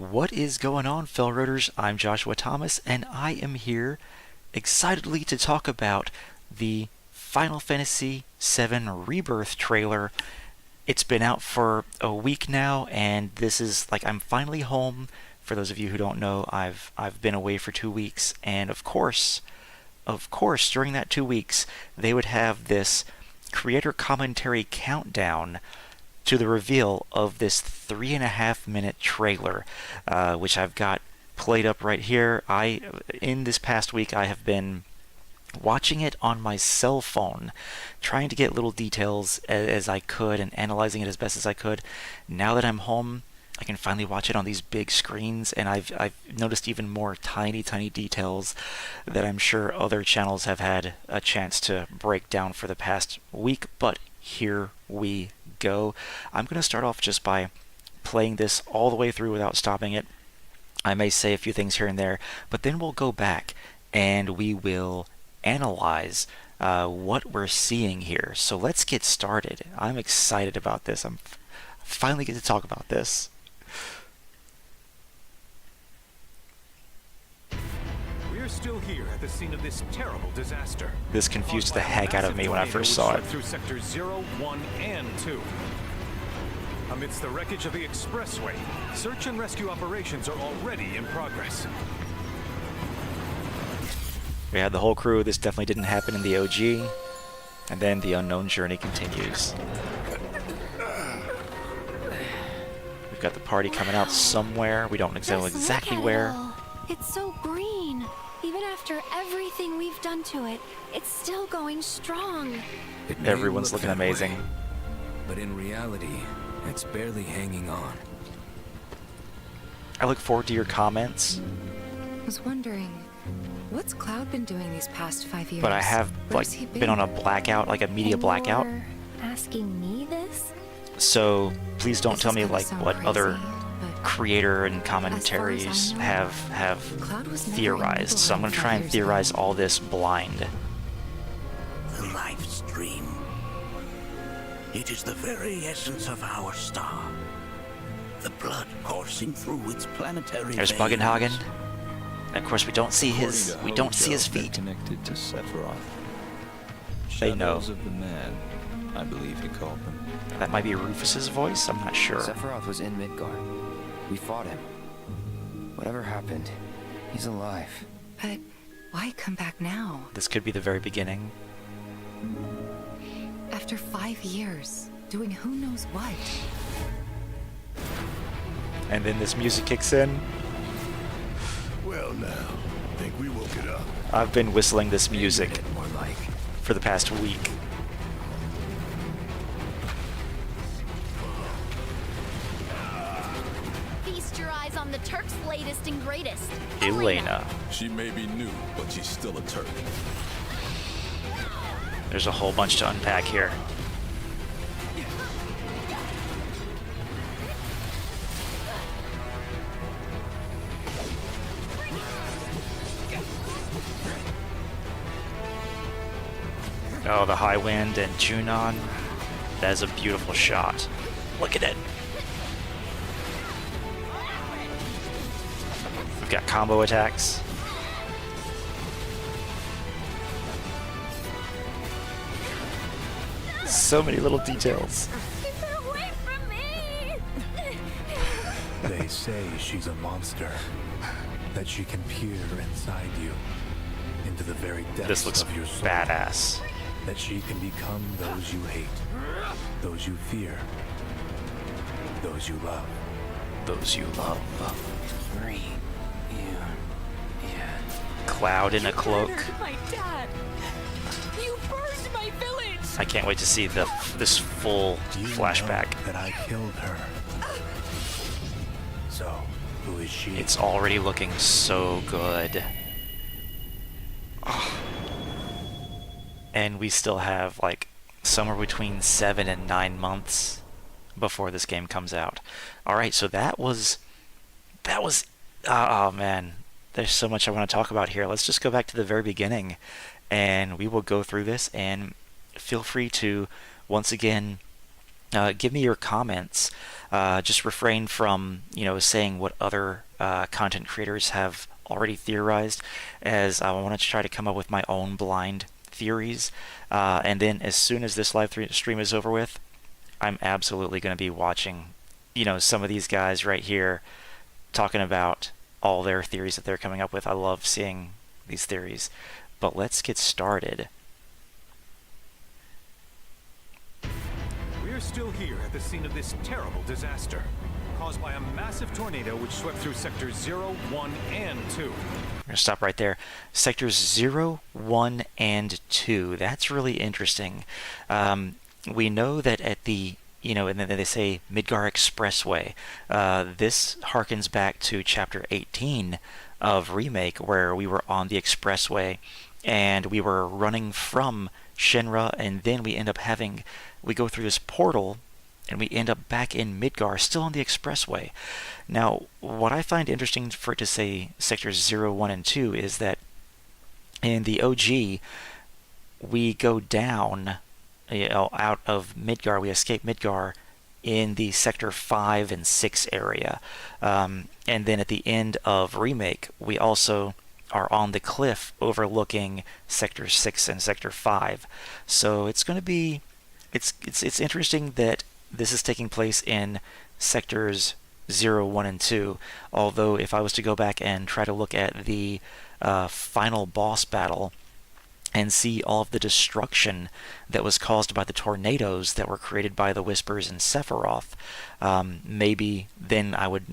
What is going on, Felroaders? I'm Joshua Thomas, and I am here excitedly to talk about the Final Fantasy VII Rebirth trailer. It's been out for a week now, and this is like I'm finally home. For those of you who don't know, I've been away for 2 weeks, and of course, during that 2 weeks, they would have this creator commentary countdown to the reveal of this 3.5-minute trailer, which I've got played up right here. In this past week, I have been watching it on my cell phone, trying to get little details as I could and analyzing it as best as I could. Now that I'm home, I can finally watch it on these big screens, and I've noticed even more tiny details that I'm sure other channels have had a chance to break down for the past week, but here we go. I'm going to start off just by playing this all the way through without stopping it. I may say a few things here and there, but then we'll go back and we will analyze what we're seeing here. So let's get started. I'm excited about this. I'm finally get to talk about this. We're still here at the scene of this terrible disaster. This confused the heck out of me when I first saw it. Through sectors 0, 1, and 2. Amidst the wreckage of the expressway, search and rescue operations are already in progress. We had the whole crew. This definitely didn't happen in the OG. And then the unknown journey continues. We've got the party coming out somewhere. We don't know exactly where. It's so green. Even after everything we've done to it, it's still going strong. Everyone's looking amazing. But in reality, it's barely hanging on. I look forward to your comments. I was wondering, what's Cloud been doing these past 5 years? But I have been on a blackout, like a media blackout. You're asking me this? So please don't tell me like what crazy, other but creator and commentaries have Cloud was never theorized. So I'm going to try and 5 years theorize ago. all this blind. The life stream. It is the very essence of our star. The blood coursing through its planetary There's veins. Bugenhagen. And of course we don't see his feet. Connected to Sephiroth. They know. Shadows of the man, I believe he called them. That might be Rufus's voice. I'm not sure. Sephiroth was in Midgar. We fought him. Whatever happened, he's alive. But why come back now? This could be the very beginning. After 5 years, doing who knows what? And then this music kicks in. Well now, think we woke it up. I've been whistling this music More like for the past week. Feast your eyes on the Turk's latest and greatest. Elena. She may be new, but she's still a Turk. There's a whole bunch to unpack here. Oh, the high wind and Junon. That is a beautiful shot. Look at it. We've got combo attacks. So many little details. Keep her away from me! They say she's a monster. That she can peer inside you. Into the very depths This looks of your soul. badass. That she can become those you hate. Those you fear. Those you love. Those you love. free. Yeah. Cloud in a cloak. My dad! You burned my village! I can't wait to see this full You flashback. know that I killed her. So, who is she? It's already looking so good. Oh. And we still have like somewhere between 7 and 9 months before this game comes out. Alright, so that was oh man, there's so much I want to talk about here. Let's just go back to the very beginning and we will go through this, and feel free to once again Give me your comments. Just refrain from, saying what other content creators have already theorized, as I want to try to come up with my own blind theories. And then as soon as this live stream is over with, I'm absolutely going to be watching, some of these guys right here talking about all their theories that they're coming up with. I love seeing these theories. But let's get started. We're still here at the scene of this terrible disaster, caused by a massive tornado which swept through sectors 0, 1, and 2. We're going to stop right there. Sectors 0, 1, and 2. That's really interesting. We know that at the, and then they say Midgar Expressway. This harkens back to Chapter 18 of Remake, where we were on the expressway and we were running from Shinra, and then we go through this portal and we end up back in Midgar, still on the expressway. Now, what I find interesting for it to say sectors 0, 1, and 2 is that in the OG, we go down, out of Midgar, we escape Midgar in the sector 5 and 6 area. And then at the end of Remake, we also are on the cliff overlooking sector 6 and sector 5. So it's going to be, it's interesting that this is taking place in sectors 0, 1, and 2. Although if I was to go back and try to look at the final boss battle and see all of the destruction that was caused by the tornadoes that were created by the Whispers and Sephiroth, maybe then I would,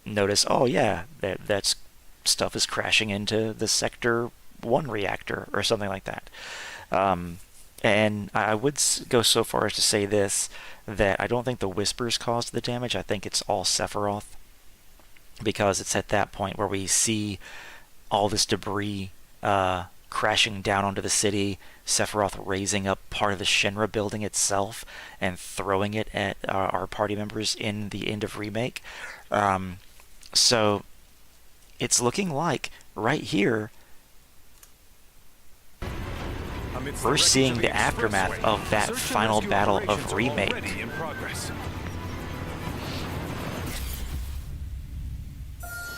notice, oh yeah, that's stuff is crashing into the Sector 1 reactor or something like that. And I would go so far as to say this, that I don't think the Whispers caused the damage. I think it's all Sephiroth, because it's at that point where we see all this debris crashing down onto the city, Sephiroth raising up part of the Shinra building itself and throwing it at our party members in the end of Remake. So it's looking like right here we're seeing the aftermath of that final battle of Remake.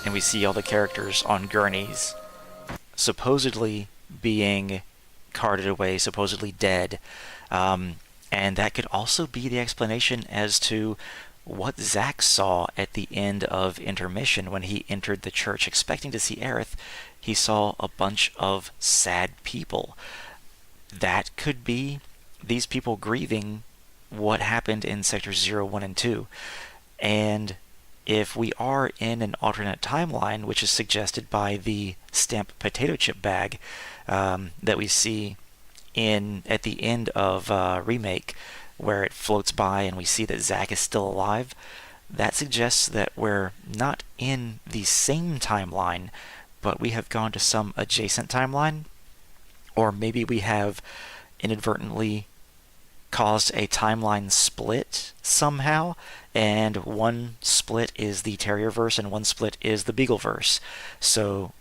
And we see all the characters on gurneys supposedly being carted away, supposedly dead. And that could also be the explanation as to what Zack saw at the end of intermission when he entered the church expecting to see Aerith. He saw a bunch of sad people. That could be these people grieving what happened in sectors 0, 1, and 2. And if we are in an alternate timeline, which is suggested by the stamp potato chip bag that we see at the end of Remake, where it floats by and we see that Zack is still alive, that suggests that we're not in the same timeline, but we have gone to some adjacent timeline, or maybe we have inadvertently caused a timeline split somehow, and one split is the Terrierverse and one split is the Beagleverse. So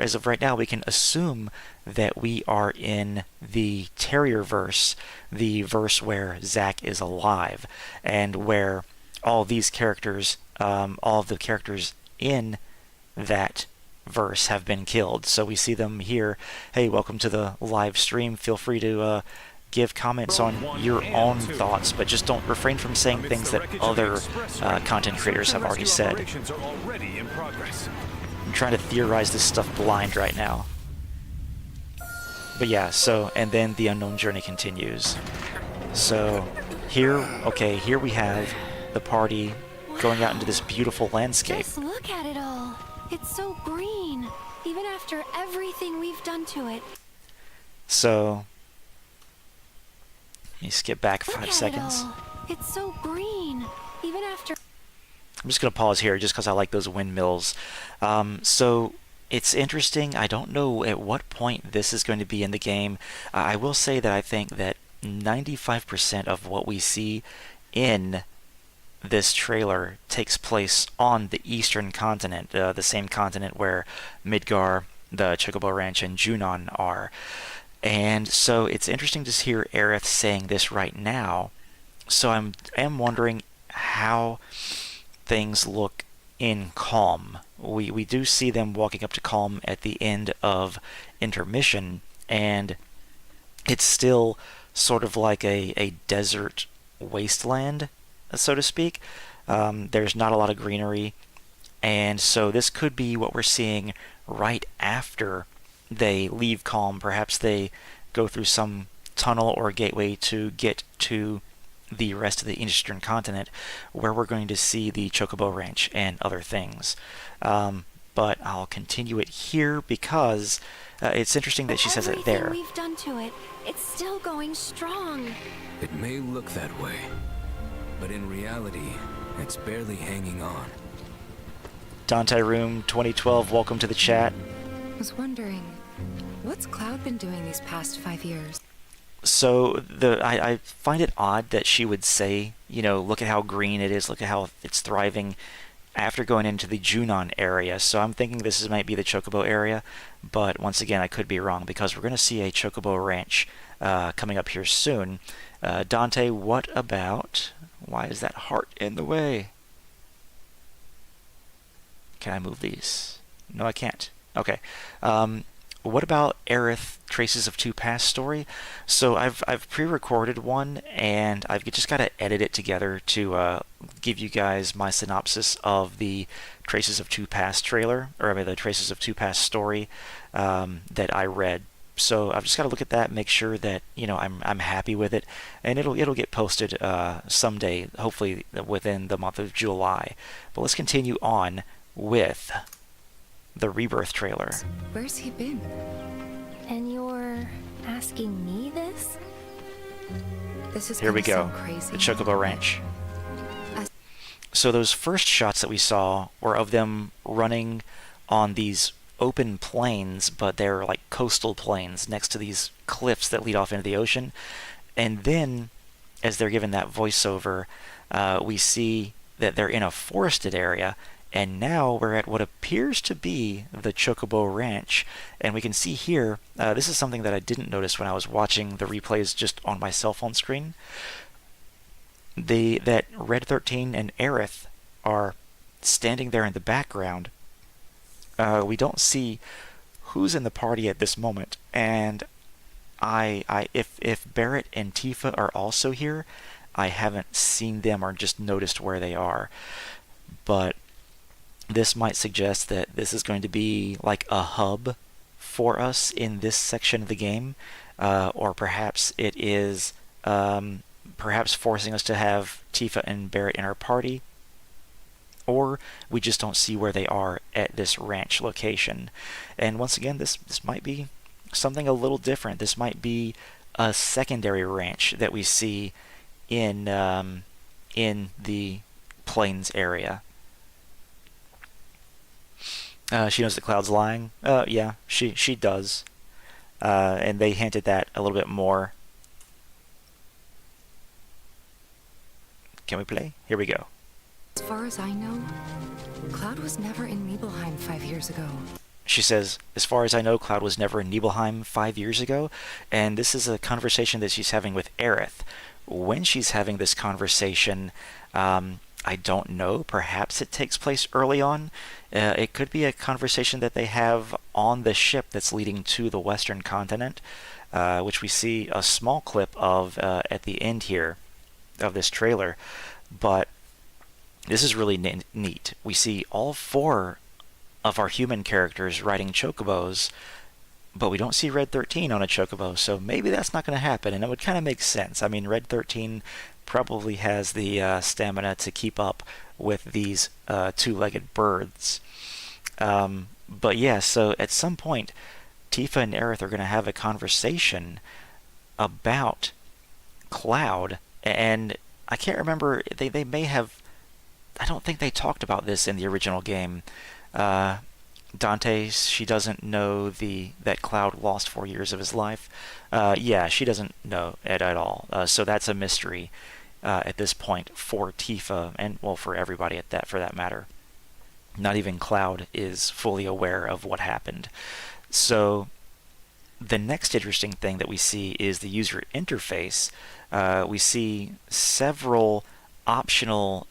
as of right now, we can assume that we are in the Terrierverse, the verse where Zack is alive, and where all these characters, all of the characters in that verse have been killed. So we see them here. Hey, welcome to the live stream. Feel free to give comments on your own thoughts, but just don't refrain from saying things that other content creators have already said. I'm trying to theorize this stuff blind right now. But yeah, so, and then the unknown journey continues. So here we have the party going out into this beautiful landscape. Just look at it all. It's so green, even after everything we've done to it. So, you skip back 5 seconds. It's so green, even after... I'm just going to pause here just because I like those windmills. So, it's interesting. I don't know at what point this is going to be in the game. I will say that I think that 95% of what we see in this trailer takes place on the eastern continent, the same continent where Midgar, the Chocobo Ranch, and Junon are. And so it's interesting to hear Aerith saying this right now, So am wondering how things look in Calm. We do see them walking up to Calm at the end of intermission, and it's still sort of like a desert wasteland, so to speak. There's not a lot of greenery, and so this could be what we're seeing right after they leave Calm. Perhaps they go through some tunnel or gateway to get to the rest of the eastern continent, where we're going to see the Chocobo Ranch and other things. But I'll continue it here because it's interesting that she says it there. Everything we've done to it, it's still going strong. It may look that way, but in reality, it's barely hanging on. Dante Room 2012, welcome to the chat. I was wondering, what's Cloud been doing these past 5 years? So I find it odd that she would say, look at how green it is, look at how it's thriving after going into the Junon area. So I'm thinking might be the Chocobo area, but once again, I could be wrong because we're going to see a Chocobo Ranch coming up here soon. Dante, what about... Why is that heart in the way? Can I move these? No, I can't. Okay. What about Aerith Traces of Two Past story? So I've pre-recorded one, and I've just got to edit it together to give you guys my synopsis of the Traces of Two Past trailer, or the Traces of Two Past story that I read. So I've just got to look at that, make sure that I'm happy with it, and it'll get posted someday, hopefully within the month of July. But let's continue on with the Rebirth trailer. Where's he been? And you're asking me this? This is Here we go. crazy. The Chocobo Ranch. So those first shots that we saw were of them running on these open plains, but they're like coastal plains next to these cliffs that lead off into the ocean. And then, as they're given that voiceover, we see that they're in a forested area. And now we're at what appears to be the Chocobo Ranch. And we can see here, this is something that I didn't notice when I was watching the replays just on my cell phone screen. That Red 13 and Aerith are standing there in the background. We don't see who's in the party at this moment. And if Barrett and Tifa are also here, I haven't seen them or just noticed where they are. But this might suggest that this is going to be like a hub for us in this section of the game, or perhaps it is perhaps forcing us to have Tifa and Barrett in our party, or we just don't see where they are at this ranch location. And once again, this might be something a little different. This might be a secondary ranch that we see in the Plains area. She knows that Cloud's lying. Yeah, she does. And they hinted that a little bit more. Can we play? Here we go. As far as I know, Cloud was never in Nibelheim 5 years ago. She says, as far as I know, Cloud was never in Nibelheim 5 years ago. And this is a conversation that she's having with Aerith. When she's having this conversation, I don't know. Perhaps it takes place early on. It could be a conversation that they have on the ship that's leading to the western continent, which we see a small clip of at the end here of this trailer. But this is really neat. We see all 4 of our human characters riding chocobos, but we don't see Red 13 on a chocobo, so maybe that's not going to happen, and it would kind of make sense. I mean, Red 13 probably has the stamina to keep up with these 2-legged birds. But yeah, so at some point, Tifa and Aerith are going to have a conversation about Cloud, and I can't remember, they may have, I don't think they talked about this in the original game. Dante, she doesn't know that Cloud lost 4 years of his life. Yeah, she doesn't know it at all. So that's a mystery at this point for Tifa, and well, for everybody for that matter. Not even Cloud is fully aware of what happened. So the next interesting thing that we see is the user interface. We see several optional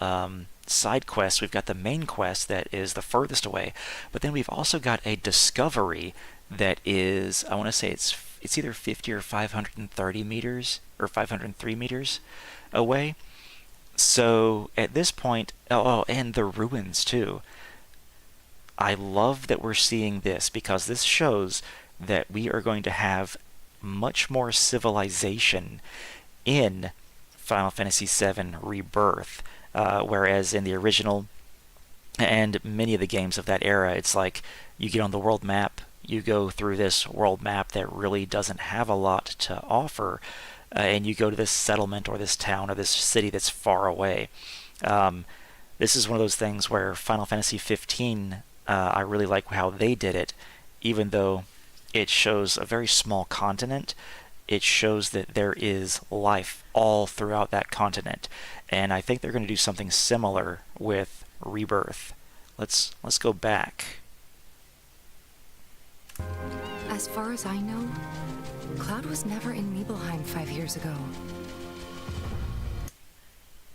side quests. We've got the main quest that is the furthest away, but then we've also got a discovery that is, I want to say it's either 50 or 530 meters or 503 meters away. So at this point, and the ruins too. I love that we're seeing this, because this shows that we are going to have much more civilization in Final Fantasy VII Rebirth, whereas in the original and many of the games of that era, it's like you get on the world map, you go through this world map that really doesn't have a lot to offer, and you go to this settlement or this town or this city that's far away. This is one of those things where Final Fantasy 15, I really like how they did it. Even though it shows a very small continent, it shows that there is life all throughout that continent. And I think they're going to do something similar with Rebirth. Let's go back. As far as I know, Cloud was never in Nibelheim 5 years ago.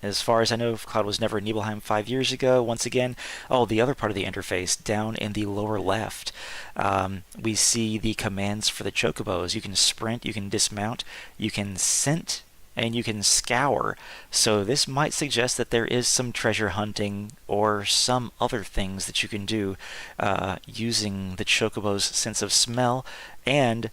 As far as I know, Cloud was never in Nibelheim 5 years ago. Once again, the other part of the interface, down in the lower left, we see the commands for the Chocobos. You can sprint, you can dismount, you can scent, and you can scour. So this might suggest that there is some treasure hunting or some other things that you can do using the Chocobo's sense of smell. And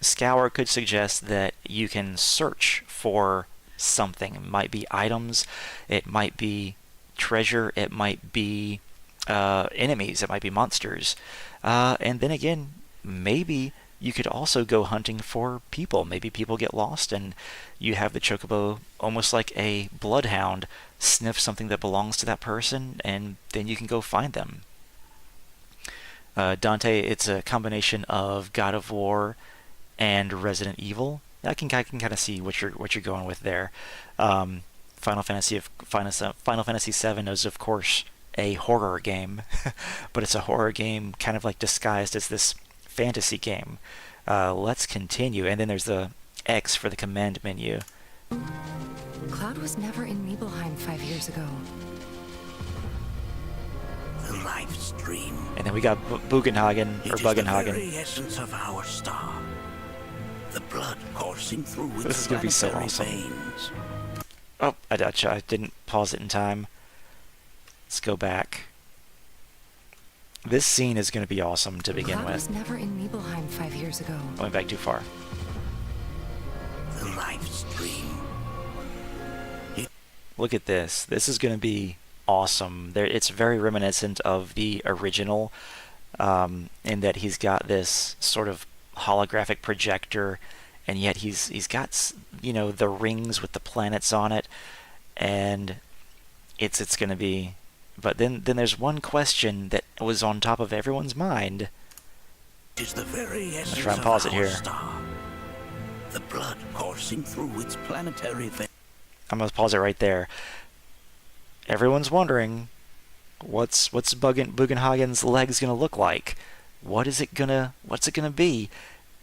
scour could suggest that you can search for something. It might be items, it might be treasure, it might be enemies, it might be monsters. And then again, maybe you could also go hunting for people. Maybe people get lost and you have the Chocobo almost like a bloodhound sniff something that belongs to that person, and then you can go find them. Dante, it's a combination of God of War and Resident Evil. I can kind of see what you're going with there. Final Fantasy VII is of course a horror game, but it's a horror game kind of like disguised as this fantasy game. Let's continue, and then there's the X for the command menu. Cloud was never in Nibelheim 5 years ago. The life stream. And then we got Bugenhagen or It is the Bugenhagen. very essence of our star. The blood coursing through its This is gonna be so planetary awesome. veins. Oh, I didn't pause it in time. Let's go back. This scene is going to be awesome to begin Cloud was with. never in Nibelheim 5 years ago. I went back too far. The life stream. Look at this. This is going to be awesome. It's very reminiscent of the original, in that he's got this sort of holographic projector, and yet he's got, the rings with the planets on it, and it's going to be. But then there's one question that was on top of everyone's mind. It is the very essence try and pause of it our here. star. The blood coursing through its planetary veins. I'm gonna pause it right there. Everyone's wondering, what's Bugenhagen's legs gonna look like? What's it gonna be?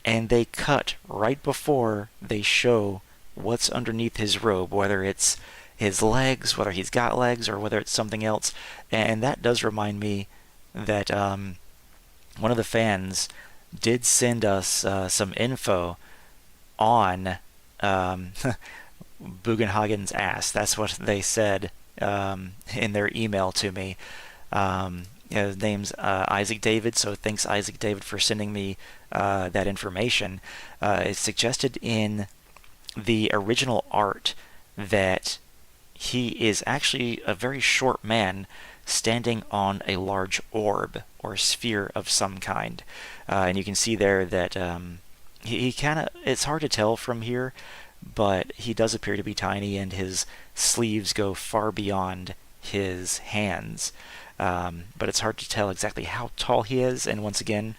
And they cut right before they show what's underneath his robe, whether it's his legs, whether he's got legs, or whether it's something else. And that does remind me that one of the fans did send us some info on Bugenhagen's ass. That's what they said in their email to me. His name's Isaac David, so thanks Isaac David for sending me that information. It's suggested in the original art that he is actually a very short man standing on a large orb or sphere of some kind. And you can see there that he kind of, it's hard to tell from here, but he does appear to be tiny, and his sleeves go far beyond his hands. But it's hard to tell exactly how tall he is, and once again,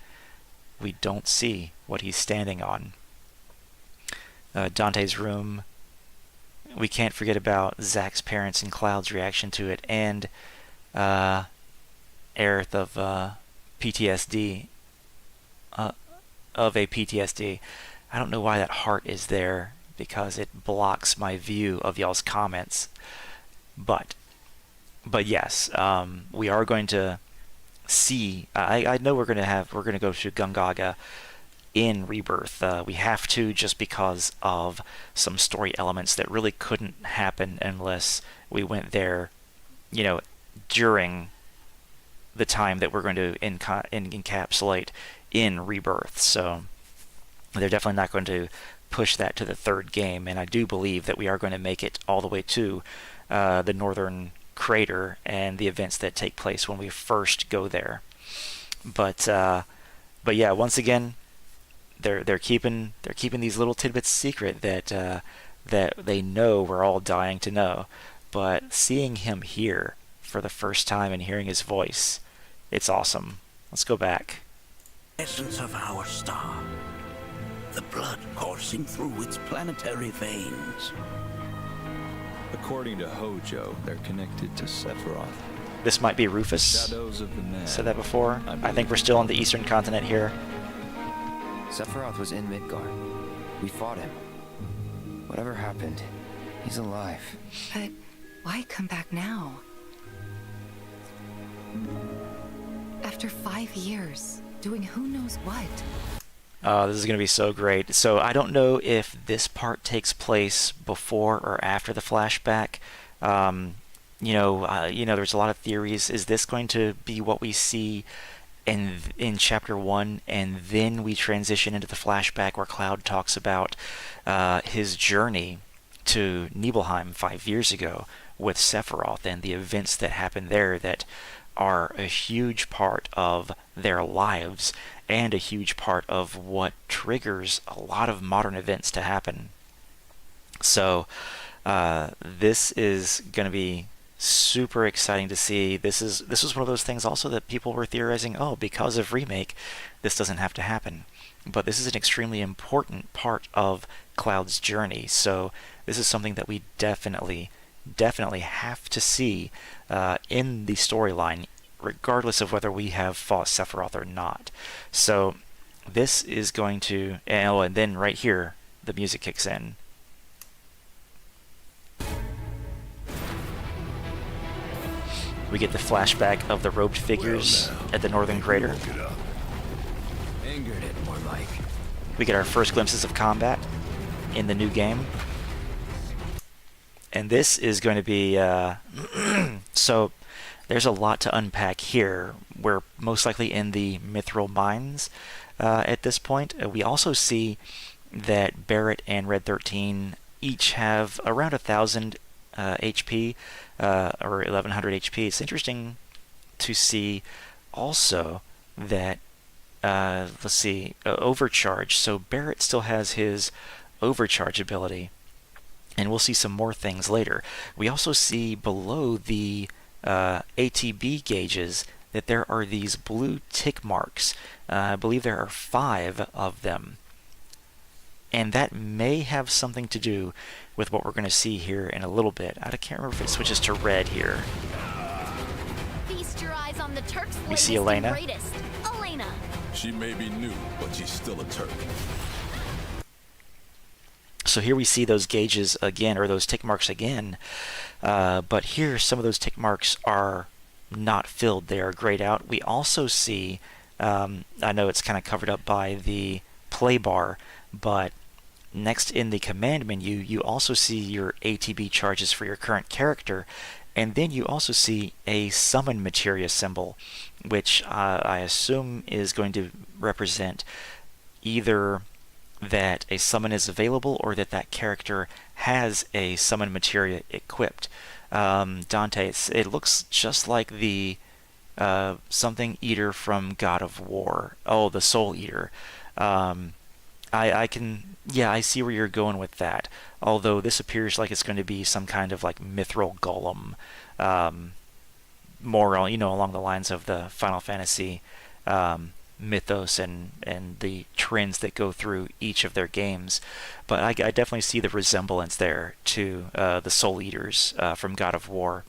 we don't see what he's standing on. Dante's room. We can't forget about Zack's parents and Cloud's reaction to it, and Aerith of PTSD. of a PTSD. I don't know why that heart is there, because it blocks my view of y'all's comments. But yes, we are going to see. I know we're going to go to Gungaga in Rebirth. We have to, just because of some story elements that really couldn't happen unless we went there, during the time that we're going to encapsulate in Rebirth. So they're definitely not going to push that to the third game, and I do believe that we are going to make it all the way to the northern crater and the events that take place when we first go there. But yeah, once again, they're keeping these little tidbits secret that they know we're all dying to know. But seeing him here for the first time and hearing his voice, it's awesome. Let's go back. Essence of our star, the blood coursing through its planetary veins. According to Hojo, they're connected to Sephiroth. This might be Rufus. Shadows of the Man. Said that before. I think we're still on the eastern continent here. Sephiroth was in Midgar. We fought him. Whatever happened, he's alive. But why come back now? After 5 years, doing who knows what? This is going to be so great. So I don't know if this part takes place before or after the flashback. There's a lot of theories. Is this going to be what we see in Chapter 1, and then we transition into the flashback where Cloud talks about his journey to Nibelheim 5 years ago with Sephiroth and the events that happened there that are a huge part of their lives and a huge part of what triggers a lot of modern events to happen. So this is going to be super exciting to see. This was one of those things also that people were theorizing, because of Remake, this doesn't have to happen. But this is an extremely important part of Cloud's journey. So this is something that we definitely have to see in the storyline, regardless of whether we have fought Sephiroth or not. So this is going to, and then right here, the music kicks in. We get the flashback of the robed figures at the northern crater. Angered it, more like. We get our first glimpses of combat in the new game. And this is going to be... so there's a lot to unpack here. We're most likely in the Mithril Mines at this point. We also see that Barret and Red 13 each have around 1,000 HP, or 1,100 HP. It's to see also that, overcharge. So Barret still has his overcharge ability, and we'll see some more things later. We also see below the ATB gauges that there are these blue tick marks. I believe there are 5 of them. And that may have something to do with what we're going to see here in a little bit. I can't remember if it switches to red here. Feast your eyes on the Turk's We see latest and Elena. greatest. Elena. She may be new, but she's still a Turk. So here we see those gauges again, or those tick marks again. But here, some of those tick marks are not filled. They are grayed out. We also see, I know it's kind of covered up by the play bar, but next in the command menu, you also see your ATB charges for your current character, and then you also see a summon materia symbol, which I assume is going to represent either that a summon is available or that character has a summon materia equipped. Dante, it looks just like the something eater from God of War. Oh, the Soul Eater. I see where you're going with that. Although this appears like it's going to be some kind of like mithril golem, more along the lines of the Final Fantasy mythos and the trends that go through each of their games. But I definitely see the resemblance there to the Soul Eaters from God of War.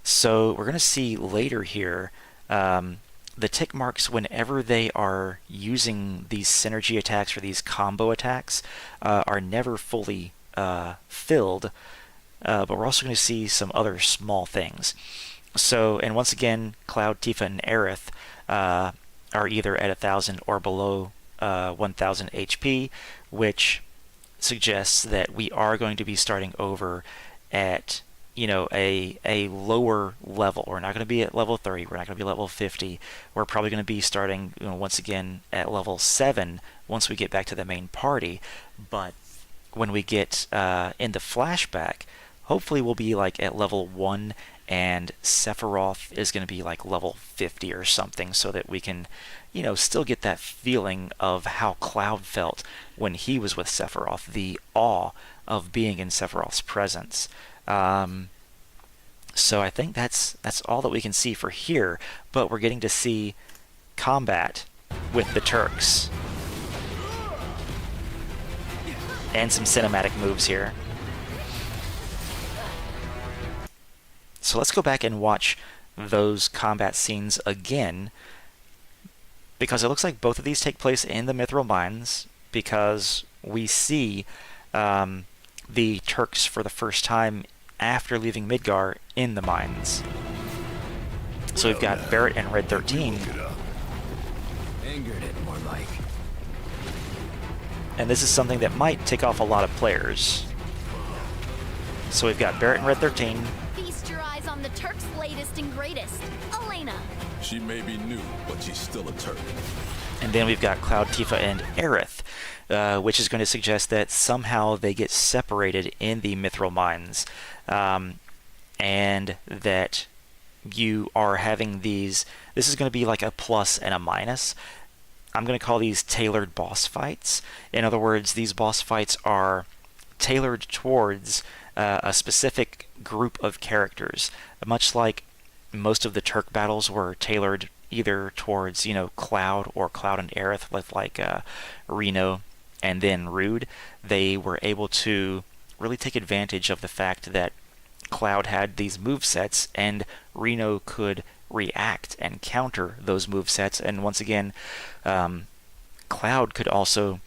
So we're going to see later here the the tick marks, whenever they are using these synergy attacks or these combo attacks, are never fully filled, but we're also going to see some other small things. So, and once again, Cloud, Tifa, and Aerith are either at 1,000 or below 1,000 HP, which suggests that we are going to be starting over at, you know, a lower level. We're not going to be at level 30. We're not going to be level 50. We're probably going to be starting, you know, once again at level 7 once we get back to the main party. But when we get in the flashback, hopefully we'll be like at level 1, and Sephiroth is going to be like level 50 or something, so that we can, you know, still get that feeling of how Cloud felt when he was with Sephiroth, the awe of being in Sephiroth's presence. So I think that's all that we can see for here, but we're getting to see combat with the Turks and some cinematic moves here. So let's go back and watch those combat scenes again, because it looks like both of these take place in the Mithril Mines, because we see the Turks for the first time after leaving Midgar in the mines. So we've got Barret and Red 13. Angered it more like. And this is something that might tick off a lot of players. So we've got Barret and Red 13. Feast your eyes on the Turks' latest and greatest, Elena. She may be new, but she's still a Turk. And then we've got Cloud, Tifa, and Aerith, which is going to suggest that somehow they get separated in the Mithril Mines, and that you are having these. This is going to be like a plus and a minus. I'm going to call these tailored boss fights. In other words, these boss fights are tailored towards a specific group of characters, much like most of the Turk battles were tailored either towards, you know, Cloud or Cloud and Aerith, with like Reno and then Rude. They were able to really take advantage of the fact that Cloud had these movesets and Reno could react and counter those movesets. And once again, Cloud could also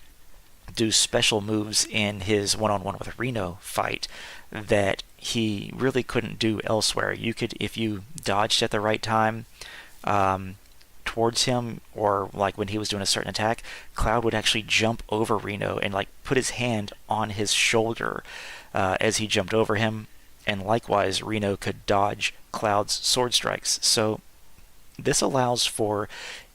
do special moves in his one-on-one with Reno fight that he really couldn't do elsewhere. You could, if you dodged at the right time towards him, or like when he was doing a certain attack, Cloud would actually jump over Reno and like put his hand on his shoulder as he jumped over him, and likewise Reno could dodge Cloud's sword strikes. So this allows for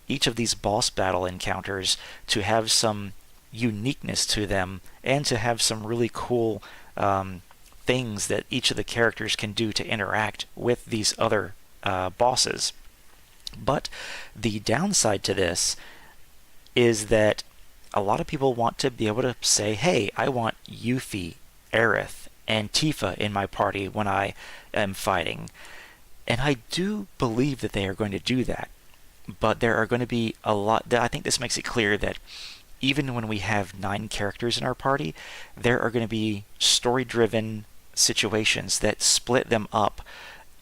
each of these boss battle encounters to have some uniqueness to them, and to have some really cool things that each of the characters can do to interact with these other bosses. But the downside to this is that a lot of people want to be able to say, hey, I want Yuffie, Aerith, and Tifa in my party when I am fighting. And I do believe that they are going to do that. But there are going to be a lot. I think this makes it clear that even when we have 9 characters in our party, there are going to be story-driven situations that split them up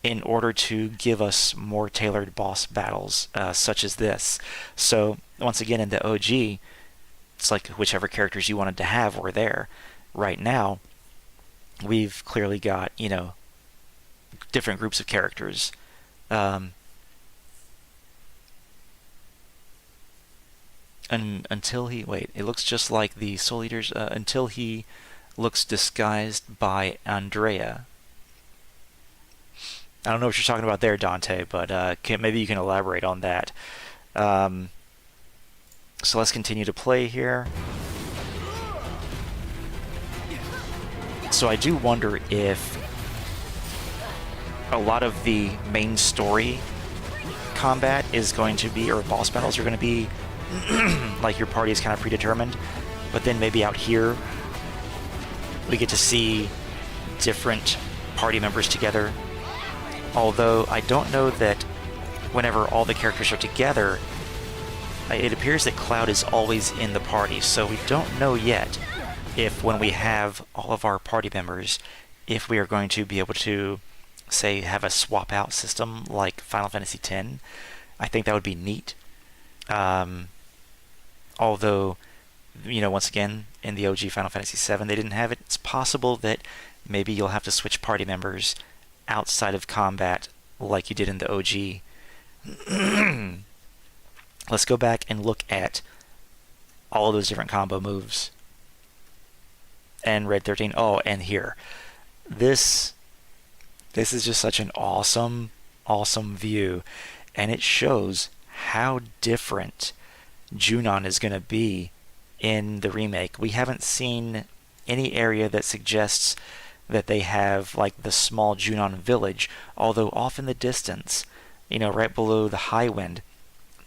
in order to give us more tailored boss battles, such as this. So once again, in the OG, it's like whichever characters you wanted to have were there. Right now, we've clearly got, you know, different groups of characters. And until he, wait, it looks just like the Soul Eaters, until he looks disguised by Andrea. I don't know what you're talking about there, Dante, but maybe you can elaborate on that. So let's continue to play here. So I do wonder if a lot of the main story combat is going to be, or boss battles are going to be, like your party is kind of predetermined, but then maybe out here we get to see different party members together. Although I don't know that whenever all the characters are together, it appears that Cloud is always in the party, so we don't know yet if when we have all of our party members, if we are going to be able to, say, have a swap out system like Final Fantasy X. I think that would be neat. Although, once again, in the OG Final Fantasy VII, they didn't have it. It's possible that maybe you'll have to switch party members outside of combat like you did in the OG. Let's go back and look at all of those different combo moves. And Red 13. Oh, and here. This is just such an awesome view. And it shows how different Junon is going to be in the remake. We haven't seen any area that suggests that they have like the small Junon village, although off in the distance, right below the high wind,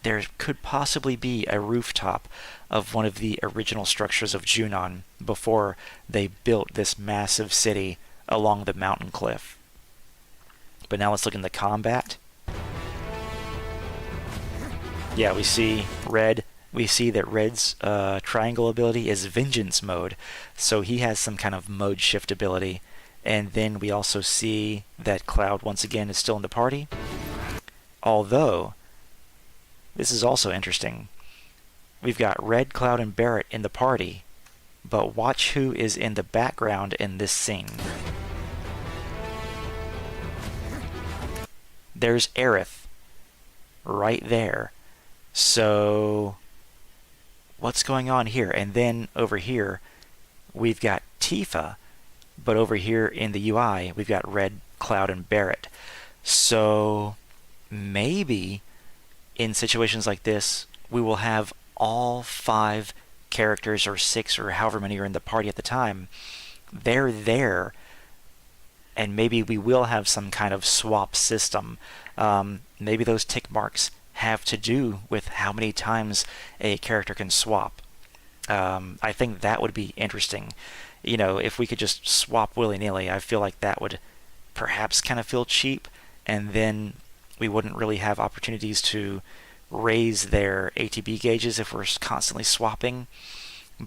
there could possibly be a rooftop of one of the original structures of Junon before they built this massive city along the mountain cliff. But now let's look in the combat. Yeah, we see Red. We see that Red's triangle ability is Vengeance mode, so he has some kind of mode shift ability. And then we also see that Cloud once again is still in the party. Although, this is also interesting. We've got Red, Cloud, and Barret in the party, but watch who is in the background in this scene. There's Aerith right there. So, what's going on here? And then over here, we've got Tifa, but over here in the UI, we've got Red, Cloud, and Barret. So, maybe in situations like this, we will have all 5 characters, or 6, or however many are in the party at the time. They're there, and maybe we will have some kind of swap system. Maybe those tick marks have to do with how many times a character can swap. I think that would be interesting. If we could just swap willy-nilly, I feel like that would perhaps kind of feel cheap, and then we wouldn't really have opportunities to raise their ATB gauges if we're constantly swapping.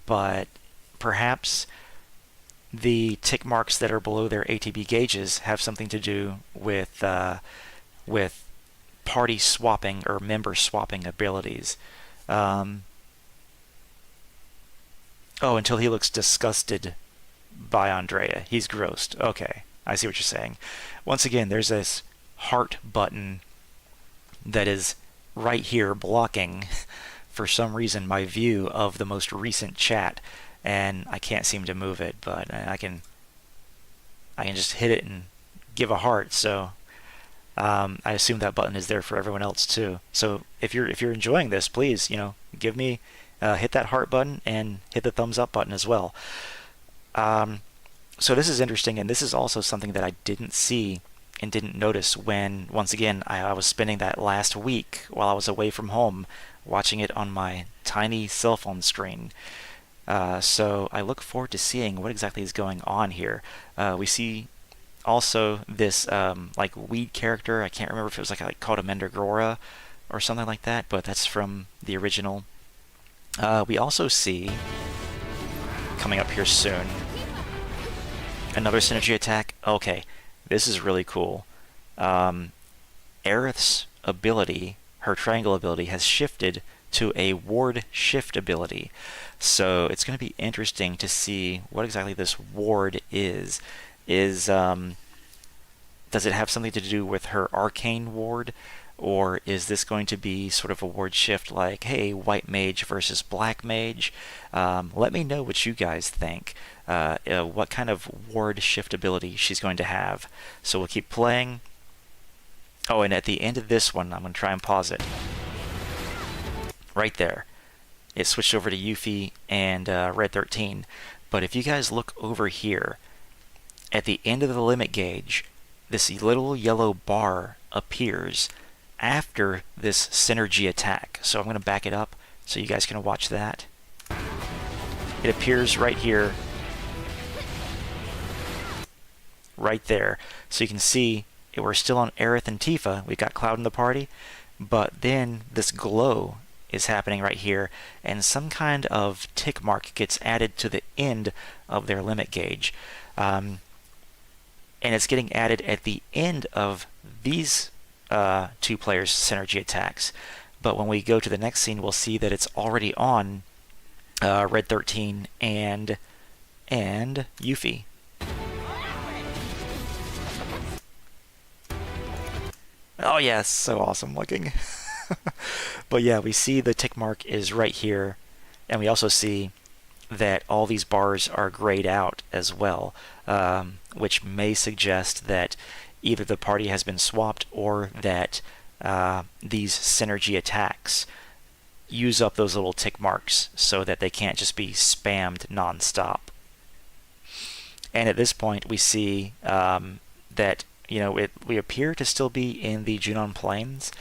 But perhaps the tick marks that are below their ATB gauges have something to do with party swapping or member swapping abilities. Oh, until he looks disgusted by Andrea. He's grossed. Okay, I see what you're saying. Once again, there's this heart button that is right here blocking, for some reason, my view of the most recent chat, and I can't seem to move it, but I can just hit it and give a heart. So I assume that button is there for everyone else too. So if you're enjoying this, please, give me hit that heart button and hit the thumbs up button as well. So this is interesting, and this is also something that I didn't see and didn't notice when, once again, I was spending that last week while I was away from home watching it on my tiny cell phone screen. So I look forward to seeing what exactly is going on here. We see also this like weed character. I can't remember if it was like called a Mandragora or something like that, but that's from the original. We also see, coming up here soon, another synergy attack. Okay, this is really cool. Aerith's ability, her triangle ability, has shifted to a ward shift ability. So it's going to be interesting to see what exactly this ward is. Does it have something to do with her arcane ward? Or is this going to be sort of a ward shift like, hey, white mage versus black mage? Let me know what you guys think. What kind of ward shift ability she's going to have. So we'll keep playing. Oh, and at the end of this one, I'm going to try and pause it. Right there. It switched over to Yuffie and Red 13. But if you guys look over here, at the end of the limit gauge, this little yellow bar appears after this synergy attack. So I'm going to back it up so you guys can watch that. It appears right here, right there. So you can see we're still on Aerith and Tifa. We've got Cloud in the party, but then this glow is happening right here, and some kind of tick mark gets added to the end of their limit gauge. And it's getting added at the end of these two players synergy attacks. But when we go to the next scene, we'll see that it's already on Red 13 and Yuffie. Oh yes, so awesome looking. But yeah, we see the tick mark is right here, and we also see that all these bars are grayed out as well, which may suggest that either the party has been swapped or that these synergy attacks use up those little tick marks so that they can't just be spammed non-stop. And at this point, we see that we appear to still be in the Junon Plains,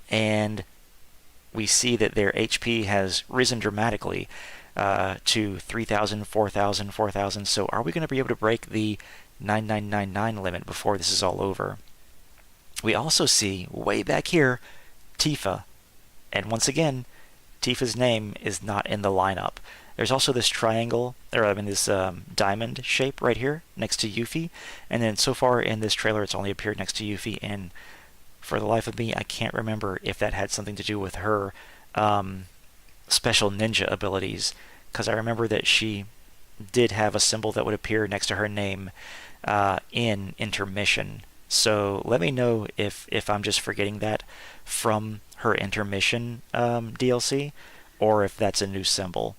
and we see that their HP has risen dramatically to 3,000, 4,000, 4,000. So are we going to be able to break the 9999 limit before this is all over? We also see way back here Tifa, and once again Tifa's name is not in the lineup. There's also this triangle, this diamond shape right here next to Yuffie, and then so far in this trailer it's only appeared next to Yuffie, and for the life of me I can't remember if that had something to do with her special ninja abilities, because I remember that she did have a symbol that would appear next to her name in intermission. So let me know if I'm just forgetting that from her intermission DLC, or if that's a new symbol.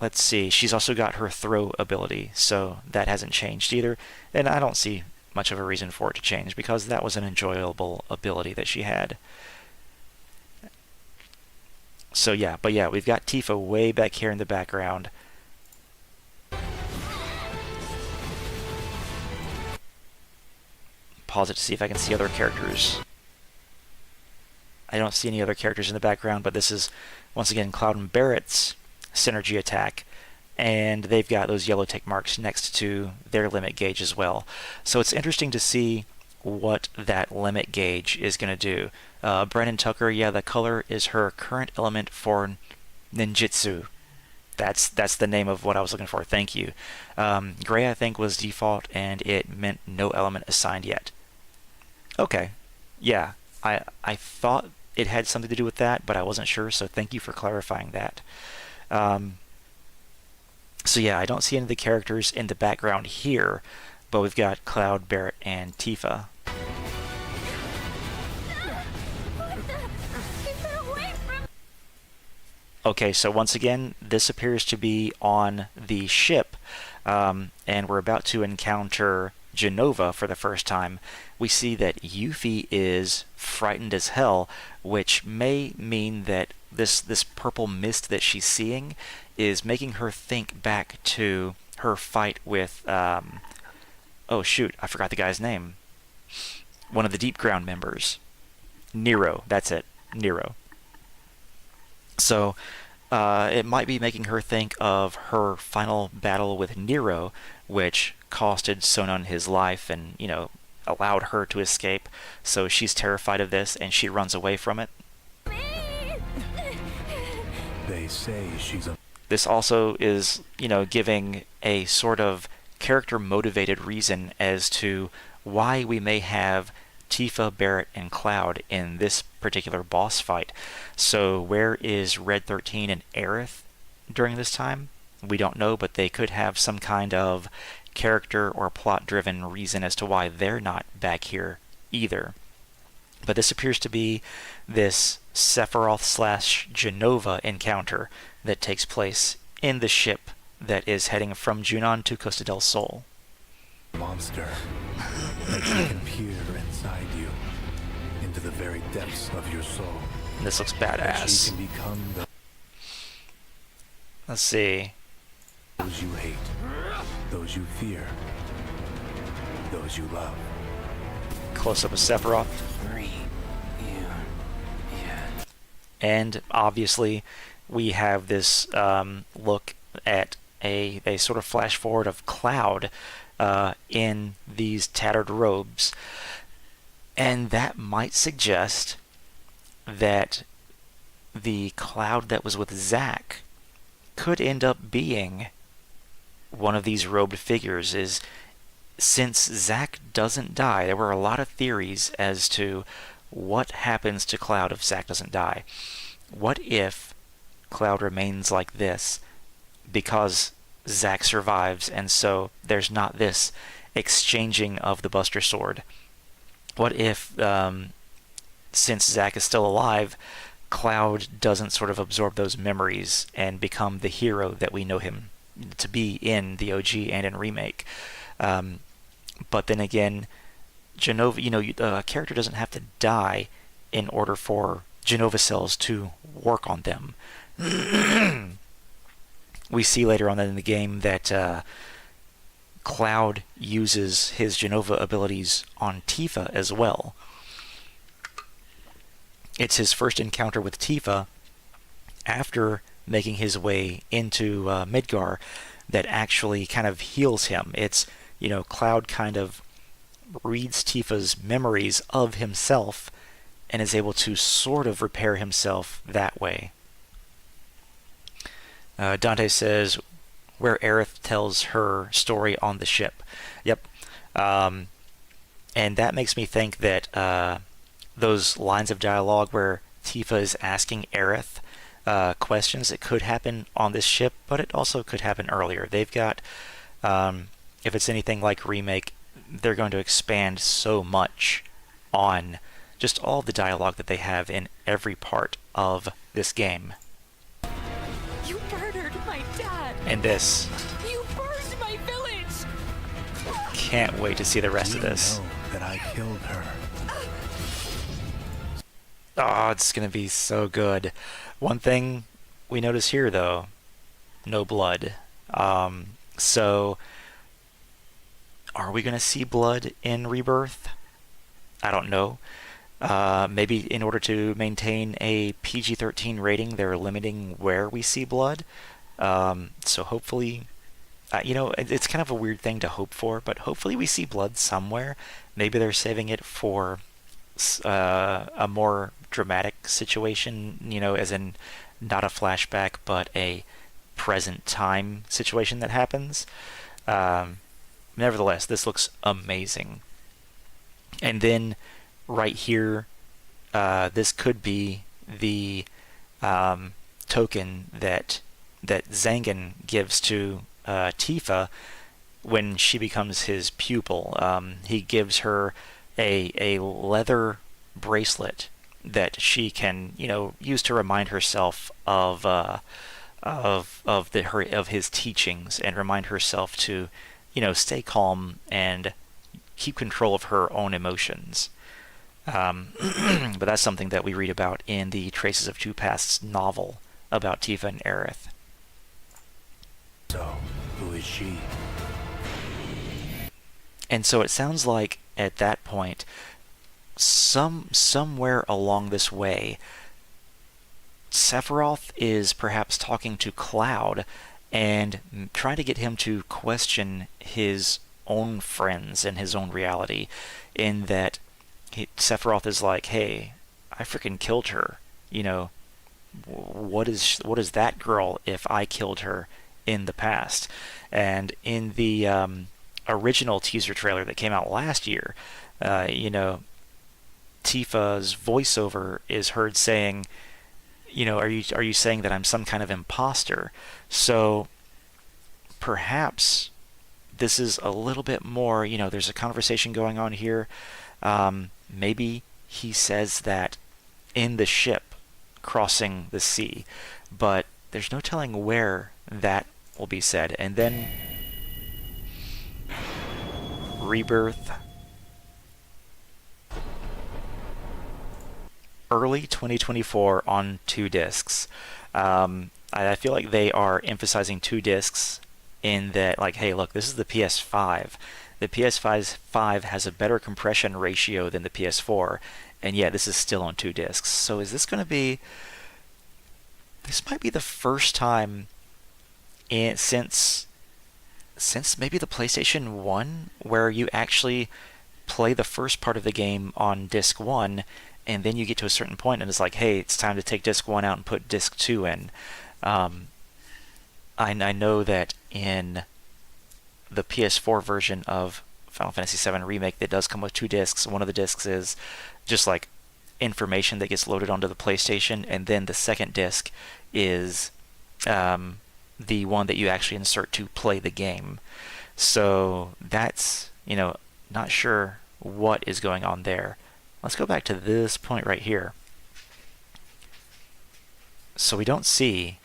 Let's see, she's also got her throw ability, so that hasn't changed either, and I don't see much of a reason for it to change because that was an enjoyable ability that she had. So yeah, but yeah, we've got Tifa way back here in the background. Pause it to see if I can see other characters. I don't see any other characters in the background, but this is once again Cloud and Barrett's synergy attack, and they've got those yellow tick marks next to their limit gauge as well. So it's interesting to see what that limit gauge is going to do. Brandon Tucker, yeah, the color is her current element for ninjutsu. That's the name of what I was looking for. Thank you. Gray, I think, was default, and it meant no element assigned yet. Okay, yeah, I thought it had something to do with that, but I wasn't sure, so thank you for clarifying that. So yeah, I don't see any of the characters in the background here, but we've got Cloud, Barrett, and Tifa. Okay, so once again, this appears to be on the ship, and we're about to encounter Jenova for the first time. We see that Yuffie is frightened as hell, which may mean that this purple mist that she's seeing is making her think back to her fight with, oh shoot, I forgot the guy's name. One of the Deep Ground members. Nero, that's it, Nero. So, it might be making her think of her final battle with Nero, which costed Sonon his life and, allowed her to escape. So she's terrified of this and she runs away from it. They say she's a... This also is, giving a sort of character-motivated reason as to why we may have Tifa, Barrett, and Cloud in this particular boss fight. So where is Red 13 and Aerith during this time? We don't know, but they could have some kind of character or plot-driven reason as to why they're not back here either. But this appears to be this Sephiroth/Jenova encounter that takes place in the ship that is heading from Junon to Costa del Sol. Monster that can peer inside you into the very depths of your soul. This looks That she badass. can become Let's see. those you hate, those you fear, those you love. Close up of Sephiroth. And obviously we have this look at a sort of flash forward of Cloud in these tattered robes, and that might suggest that the Cloud that was with Zack could end up being one of these robed figures. Is since Zack doesn't die, there were a lot of theories as to what happens to Cloud if Zack doesn't die. What if Cloud remains like this because Zack survives, and so there's not this exchanging of the Buster Sword? What if, since Zack is still alive, Cloud doesn't sort of absorb those memories and become the hero that we know him to be in the OG and in Remake? But then again, Jenova, a character doesn't have to die in order for Jenova cells to work on them. We see later on in the game that Cloud uses his Jenova abilities on Tifa as well. It's his first encounter with Tifa after making his way into Midgar that actually kind of heals him. It's, Cloud kind of reads Tifa's memories of himself and is able to sort of repair himself that way. Dante says, where Aerith tells her story on the ship. Yep. And that makes me think that those lines of dialogue where Tifa is asking Aerith questions, it could happen on this ship, but it also could happen earlier. They've got, if it's anything like Remake, they're going to expand so much on just all the dialogue that they have in every part of this game. You murdered my dad. And this. You burned my village. Can't wait to see the rest of this. Know that I killed her. Oh, it's going to be so good. One thing we notice here, though, no blood. So, are we going to see blood in Rebirth? I don't know. Maybe in order to maintain a PG-13 rating, they're limiting where we see blood. So hopefully, it's kind of a weird thing to hope for, but hopefully we see blood somewhere. Maybe they're saving it for a more dramatic situation, as in not a flashback, but a present time situation that happens. Nevertheless, this looks amazing. And then right here, this could be the token that Zangan gives to Tifa when she becomes his pupil. He gives her a leather bracelet that she can, use to remind herself of his teachings and remind herself to, stay calm and keep control of her own emotions. But that's something that we read about in the Traces of Two Pasts novel about Tifa and Aerith. So, who is she? And so it sounds like at that point, somewhere along this way, Sephiroth is perhaps talking to Cloud and trying to get him to question his own friends and his own reality, in that Sephiroth is like, hey, I freaking killed her. What is that girl if I killed her in the past? And in the original teaser trailer that came out last year, Tifa's voiceover is heard saying, are you saying that I'm some kind of imposter? So perhaps this is a little bit more, there's a conversation going on here. Maybe he says that in the ship crossing the sea, but there's no telling where that will be said. And then Rebirth, early 2024 on 2 discs. I feel like they are emphasizing 2 discs in that, like, hey, look, this is the PS5. The PS5 has a better compression ratio than the PS4, and yet this is still on 2 discs. So is this going to be... This might be the first time since maybe the PlayStation 1 where you actually play the first part of the game on disc 1, and then you get to a certain point and it's like, hey, it's time to take disc 1 out and put disc 2 in. I know that in the PS4 version of Final Fantasy VII Remake that does come with 2 discs. One of the discs is just like information that gets loaded onto the PlayStation, and then the second disc is the one that you actually insert to play the game. So that's, not sure what is going on there. Let's go back to this point right here. So we don't see.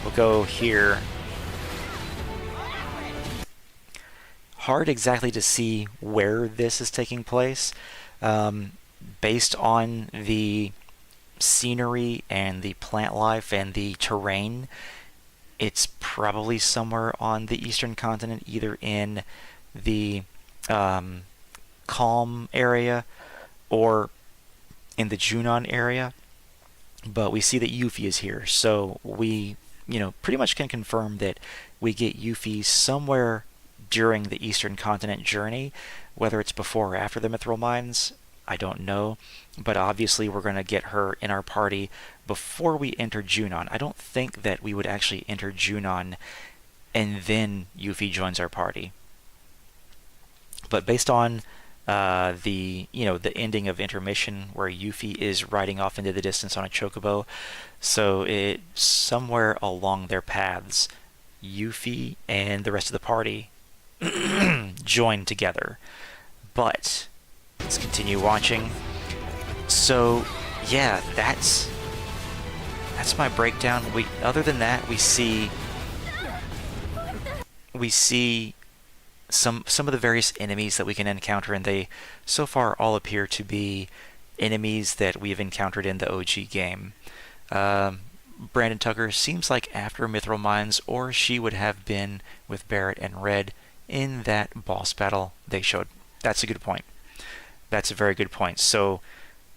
We'll go here. Hard exactly to see where this is taking place. Based on the scenery and the plant life and the terrain, it's probably somewhere on the eastern continent, either in the Calm area or in the Junon area. But we see that Yuffie is here, so we pretty much can confirm that we get Yuffie somewhere during the eastern continent journey. Whether it's before or after the Mithril Mines, I don't know, but obviously we're going to get her in our party before we enter Junon. I don't think that we would actually enter Junon and then Yuffie joins our party. But based on the ending of intermission, where Yuffie is riding off into the distance on a chocobo, so it's somewhere along their paths, Yuffie and the rest of the party join together. But let's continue watching. So yeah, that's my breakdown. Other than that, we see some of the various enemies that we can encounter, and they so far all appear to be enemies that we've encountered in the OG game. Brandon Tucker seems like after Mithril Mines, or she would have been with Barret and Red in that boss battle they showed. That's a good point. That's a very good point. So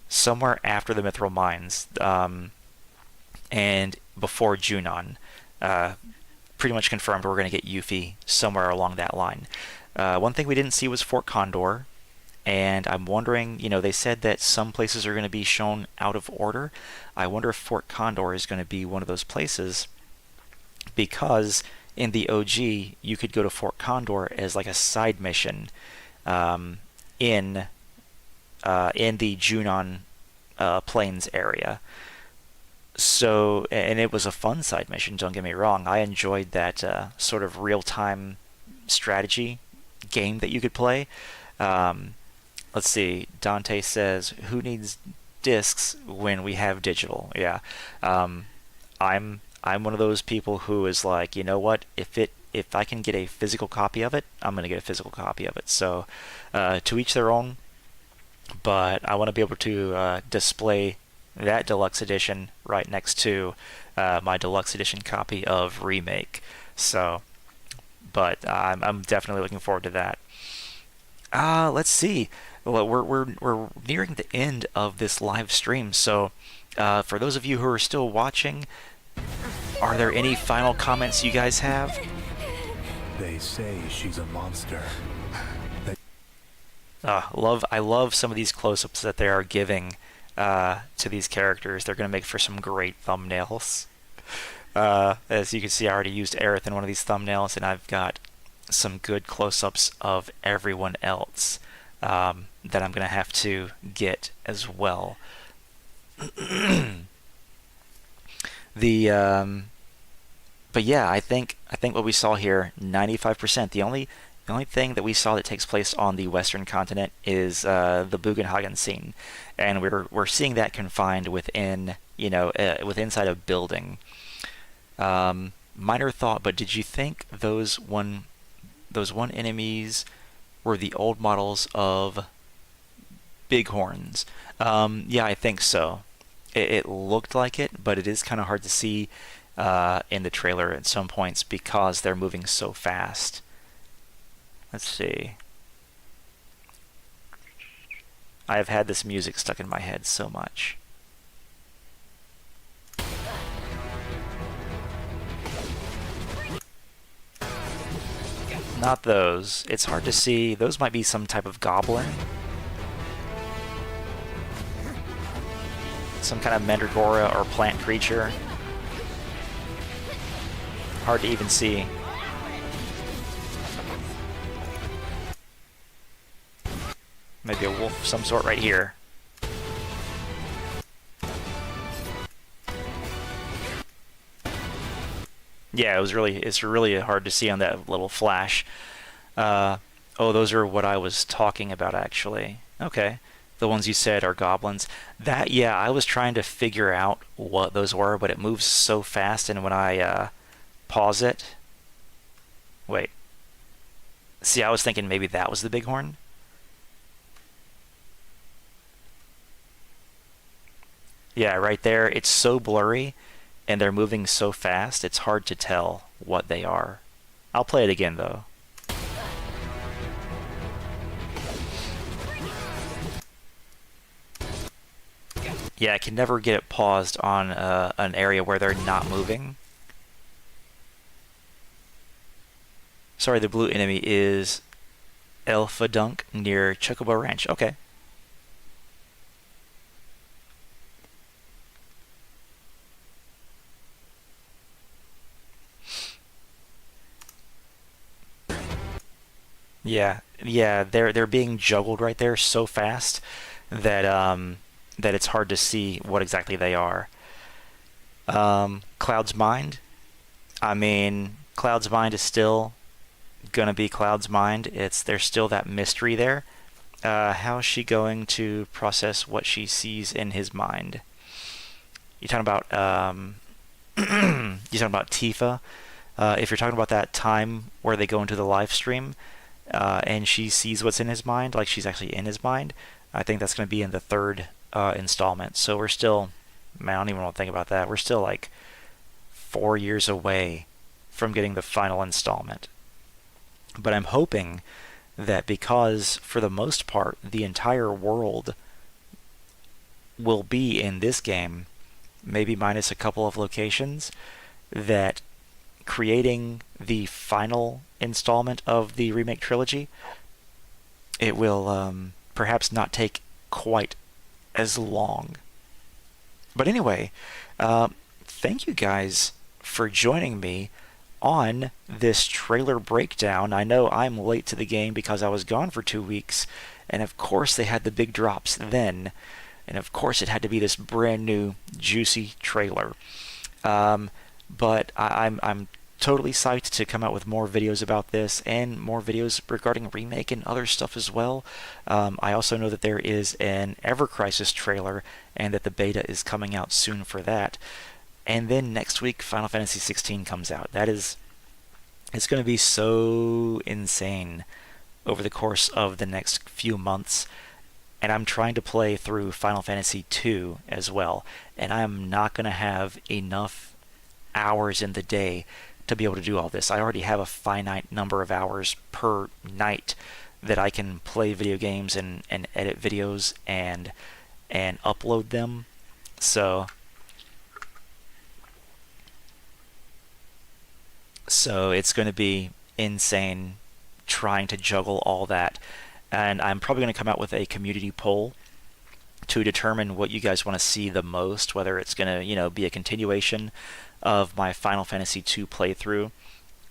somewhere after the Mithril Mines and before Junon, pretty much confirmed we're going to get Yuffie somewhere along that line. One thing we didn't see was Fort Condor, and I'm wondering, they said that some places are going to be shown out of order. I wonder if Fort Condor is going to be one of those places, because in the OG, you could go to Fort Condor as like a side mission in the Junon Plains area. So, and it was a fun side mission, don't get me wrong. I enjoyed that sort of real-time strategy game that you could play. Let's see, Dante says, who needs discs when we have digital? Yeah. I'm one of those people who is like, you know what, if I can get a physical copy of it, I'm going to get a physical copy of it. So to each their own, but I want to be able to display that deluxe edition right next to my deluxe edition copy of Remake. So, but I'm definitely looking forward to that. Let's see. Well, we're nearing the end of this live stream. So, for those of you who are still watching, are there any final comments you guys have? They say she's a monster. I love some of these close-ups that they are giving to these characters. They're going to make for some great thumbnails. As you can see, I already used Aerith in one of these thumbnails, and I've got some good close-ups of everyone else that I'm going to have to get as well. But yeah, I think what we saw here, 95%. The only thing that we saw that takes place on the Western continent is the Bugenhagen scene, and we're seeing that confined within inside a building. Minor thought, but did you think those one enemies were the old models of Bighorns? Yeah, I think so. It looked like it, but it is kind of hard to see in the trailer at some points because they're moving so fast. Let's see. I have had this music stuck in my head so much. Not those. It's hard to see. Those might be some type of goblin. Some kind of mandragora or plant creature. Hard to even see. Maybe a wolf of some sort right here. Yeah, it's really hard to see on that little flash. Oh, those are what I was talking about, actually. Okay. The ones you said are goblins. That, yeah, I was trying to figure out what those were, but it moves so fast, and when I pause it... Wait. See, I was thinking maybe that was the bighorn. Yeah, right there. It's so blurry, and they're moving so fast, it's hard to tell what they are. I'll play it again, though. Yeah, I can never get it paused on an area where they're not moving. Sorry, the blue enemy is Elfadunk near Chocobo Ranch. Okay. Yeah, they're being juggled right there so fast that that it's hard to see what exactly they are. Cloud's Mind. I mean, Cloud's Mind is still gonna be Cloud's Mind. There's still that mystery there. How is she going to process what she sees in his mind? You're talking about Tifa. If you're talking about that time where they go into the live stream and she sees what's in his mind, like she's actually in his mind, I think that's going to be in the third installment. So we're still, man, I don't even want to think about that. We're still like 4 years away from getting the final installment. But I'm hoping that because, for the most part, the entire world will be in this game, maybe minus a couple of locations, that creating the final installment of the remake trilogy, it will perhaps not take quite as long. But anyway, thank you guys for joining me on this trailer breakdown. I know I'm late to the game because I was gone for 2 weeks, and of course they had the big drops then, and of course it had to be this brand new juicy trailer. But I'm totally psyched to come out with more videos about this and more videos regarding remake and other stuff as well. I also know that there is an Ever Crisis trailer and that the beta is coming out soon for that. And then next week, Final Fantasy XVI comes out. It's going to be so insane over the course of the next few months. And I'm trying to play through Final Fantasy II as well. And I'm not going to have enough hours in the day to be able to do all this. I already have a finite number of hours per night that I can play video games and edit videos and upload them. So it's going to be insane trying to juggle all that. And I'm probably going to come out with a community poll to determine what you guys want to see the most, whether it's going to, be a continuation of my Final Fantasy II playthrough,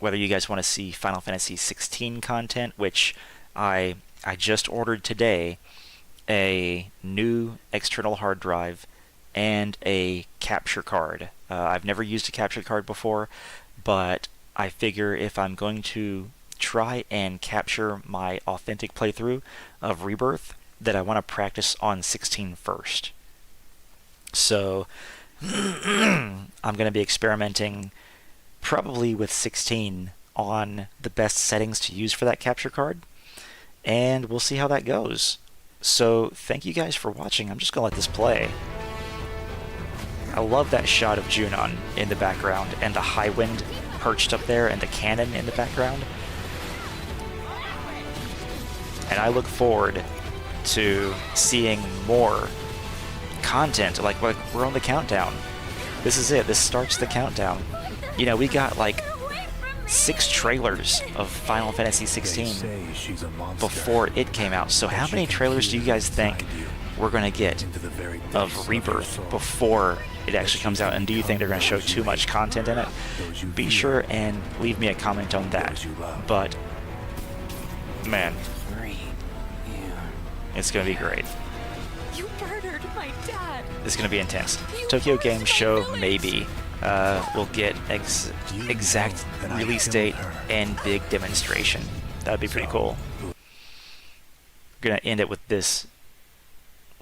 whether you guys want to see Final Fantasy XVI content, which I just ordered today, a new external hard drive, and a capture card. I've never used a capture card before, but I figure if I'm going to try and capture my authentic playthrough of Rebirth, that I want to practice on 16 first. So I'm going to be experimenting probably with 16 on the best settings to use for that capture card, and we'll see how that goes. So thank you guys for watching. I'm just going to let this play. I love that shot of Junon in the background and the high wind perched up there and the cannon in the background. And I look forward to seeing more content. Like we're on the countdown. This is it. This starts the countdown. We got like 6 trailers of Final Fantasy XVI before it came out. So how many trailers do you guys think we're going to get of Rebirth before it actually comes out? And do you think they're going to show too much content in it? Be sure and leave me a comment on that. But man, It's going to be great. You murdered my dad. It's going to be intense. Tokyo Game Show, maybe. We'll get exact release date and big demonstration. That'd be pretty cool. We're going to end it with this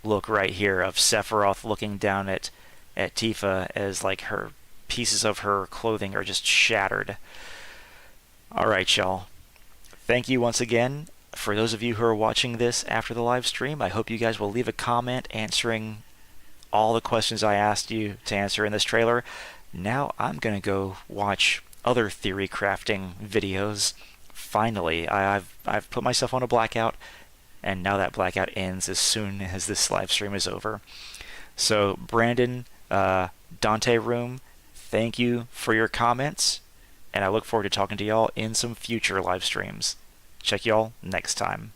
look right here of Sephiroth looking down at Tifa as like her pieces of her clothing are just shattered. Alright, y'all. Thank you once again. For those of you who are watching this after the live stream, I hope you guys will leave a comment answering all the questions I asked you to answer in this trailer. Now I'm going to go watch other theory crafting videos. Finally, I've put myself on a blackout, and now that blackout ends as soon as this live stream is over. So, Brandon, Dante Room, thank you for your comments, and I look forward to talking to y'all in some future live streams. Check y'all next time.